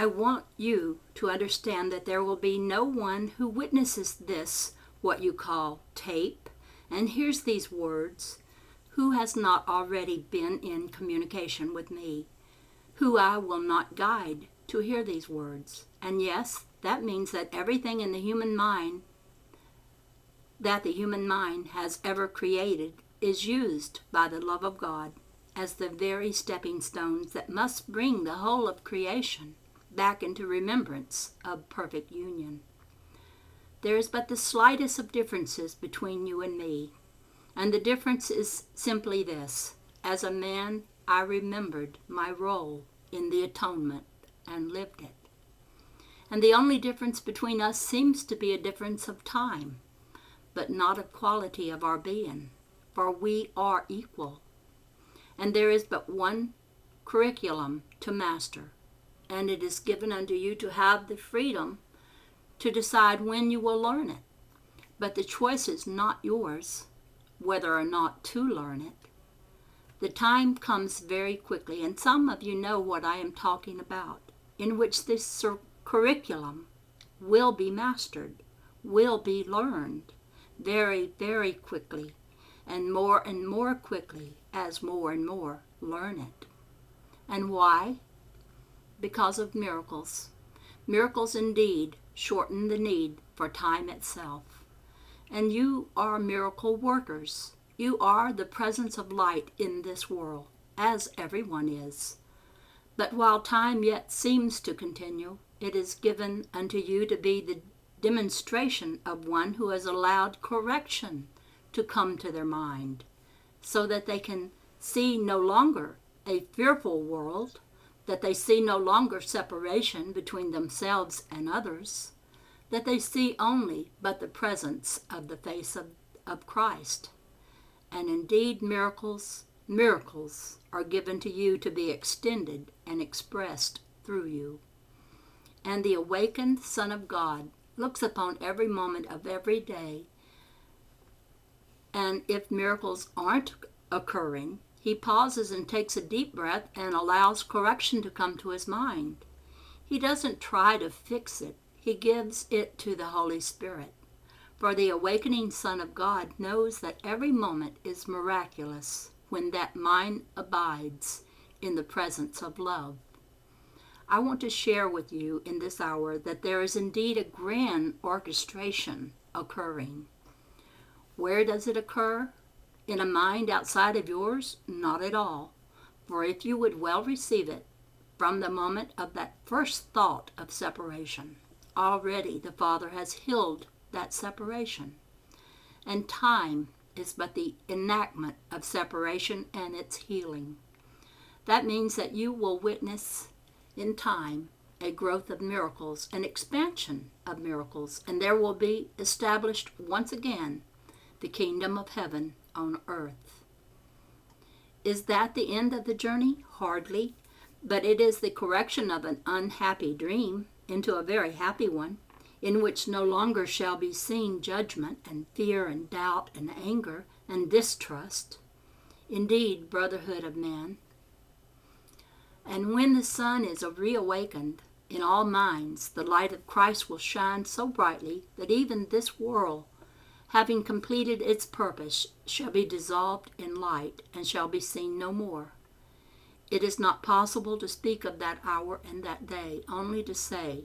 I want you to understand that there will be no one who witnesses this, what you call tape, and hears these words, who has not already been in communication with me, who I will not guide to hear these words. And yes, that means that everything in the human mind that the human mind has ever created is used by the love of God as the very stepping stones that must bring the whole of creation back into remembrance of perfect union. There is but the slightest of differences between you and me, and the difference is simply this. As a man, I remembered my role in the atonement and lived it. And the only difference between us seems to be a difference of time, but not of quality of our being, for we are equal. And there is but one curriculum to master, and it is given unto you to have the freedom to decide when you will learn it. But the choice is not yours, whether or not to learn it. The time comes very quickly, and some of you know what I am talking about, in which this curriculum will be mastered, will be learned very, very quickly, and more quickly as more and more learn it. And why? Because of miracles. Miracles indeed shorten the need for time itself. And you are miracle workers. You are the presence of light in this world, as everyone is. But while time yet seems to continue, it is given unto you to be the demonstration of one who has allowed correction to come to their mind, so that they can see no longer a fearful world, that they see no longer separation between themselves and others, that they see only but the presence of the face of Christ. And indeed miracles are given to you to be extended and expressed through you. And the awakened Son of God looks upon every moment of every day, and if miracles aren't occurring, he pauses and takes a deep breath and allows correction to come to his mind. He doesn't try to fix it. He gives it to the Holy Spirit. For the awakening Son of God knows that every moment is miraculous when that mind abides in the presence of love. I want to share with you in this hour that there is indeed a grand orchestration occurring. Where does it occur? In a mind outside of yours? Not at all. For if you would well receive it, from the moment of that first thought of separation, already the Father has healed that separation. And time is but the enactment of separation and its healing. That means that you will witness in time a growth of miracles, an expansion of miracles, and there will be established once again the kingdom of heaven on earth. Is that the end of the journey? Hardly, but it is the correction of an unhappy dream into a very happy one, in which no longer shall be seen judgment and fear and doubt and anger and distrust. Indeed, brotherhood of man. And when the sun is reawakened in all minds, the light of Christ will shine so brightly that even this world, having completed its purpose, shall be dissolved in light and shall be seen no more. It is not possible to speak of that hour and that day, only to say,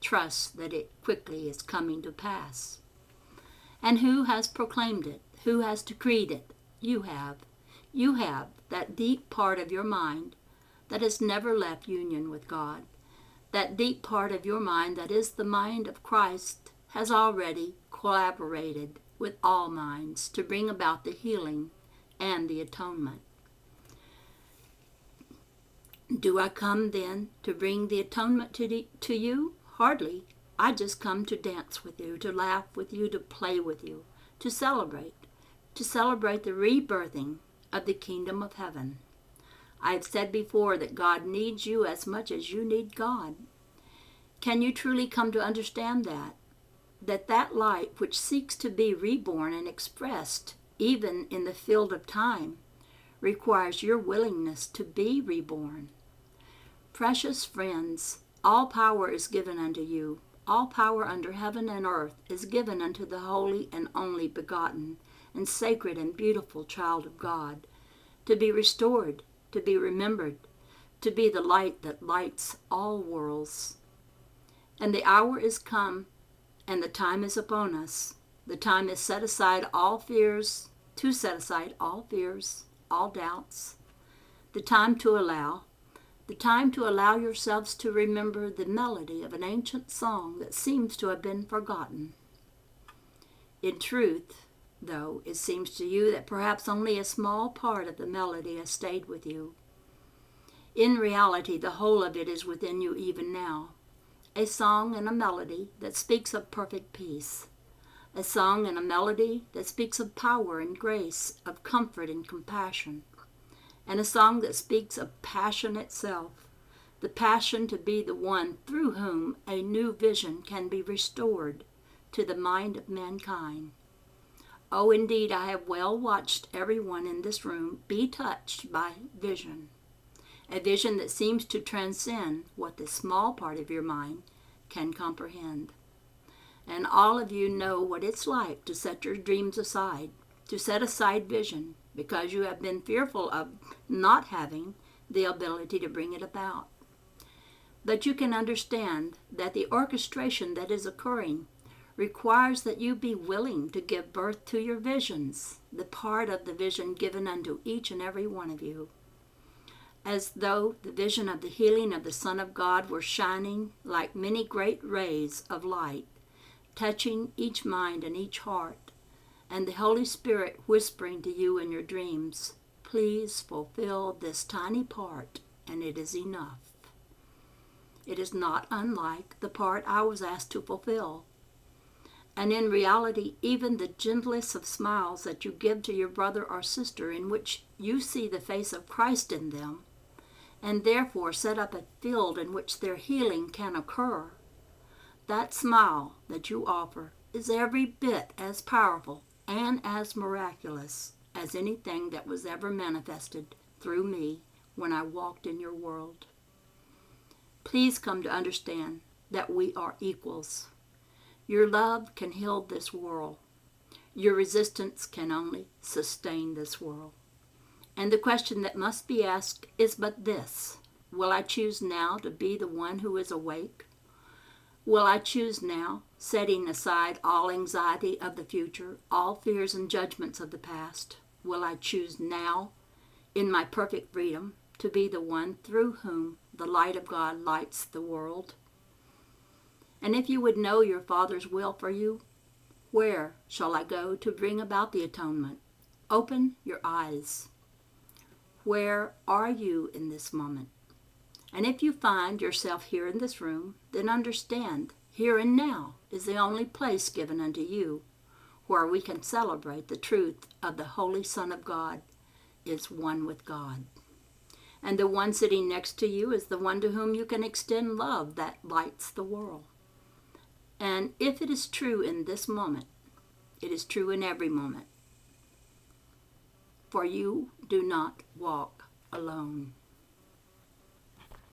trust that it quickly is coming to pass. And who has proclaimed it? Who has decreed it? You have. You have that deep part of your mind that has never left union with God. That deep part of your mind that is the mind of Christ has already collaborated with all minds to bring about the healing and the atonement. Do I come then to bring the atonement to you? Hardly. I just come to dance with you, to laugh with you, to play with you, to celebrate the rebirthing of the kingdom of heaven. I've said before that God needs you as much as you need God. Can you truly come to understand that? That light which seeks to be reborn and expressed even in the field of time requires your willingness to be reborn. Precious friends, All power is given unto you. All power under heaven and earth is given unto the holy and only begotten, and sacred and beautiful child of God, to be restored, to be remembered, to be the light that lights all worlds. And the hour is come, and the time is upon us. The time is set aside all fears, to set aside all fears, all doubts. The time to allow yourselves to remember the melody of an ancient song that seems to have been forgotten. In truth, though, it seems to you that perhaps only a small part of the melody has stayed with you. In reality, the whole of it is within you even now. A song and a melody that speaks of perfect peace. A song and a melody that speaks of power and grace, of comfort and compassion. And a song that speaks of passion itself, the passion to be the one through whom a new vision can be restored to the mind of mankind. Oh, indeed, I have well watched everyone in this room be touched by vision, a vision that seems to transcend what the small part of your mind can comprehend. And all of you know what it's like to set your dreams aside, to set aside vision, because you have been fearful of not having the ability to bring it about. But you can understand that the orchestration that is occurring requires that you be willing to give birth to your visions, the part of the vision given unto each and every one of you. As though the vision of the healing of the Son of God were shining like many great rays of light, touching each mind and each heart, and the Holy Spirit whispering to you in your dreams, please fulfill this tiny part, and it is enough. It is not unlike the part I was asked to fulfill. And in reality, even the gentlest of smiles that you give to your brother or sister, in which you see the face of Christ in them, and therefore set up a field in which their healing can occur, that smile that you offer is every bit as powerful and as miraculous as anything that was ever manifested through me when I walked in your world. Please come to understand that we are equals. Your love can heal this world. Your resistance can only sustain this world. And the question that must be asked is but this: will I choose now to be the one who is awake? Will I choose now, setting aside all anxiety of the future, all fears and judgments of the past? Will I choose now, in my perfect freedom, to be the one through whom the light of God lights the world? And if you would know your Father's will for you, where shall I go to bring about the atonement? Open your eyes. Where are you in this moment? And if you find yourself here in this room, then understand, here and now is the only place given unto you where we can celebrate the truth of the Holy Son of God is one with God. And the one sitting next to you is the one to whom you can extend love that lights the world. And if it is true in this moment, it is true in every moment. For you do not walk alone.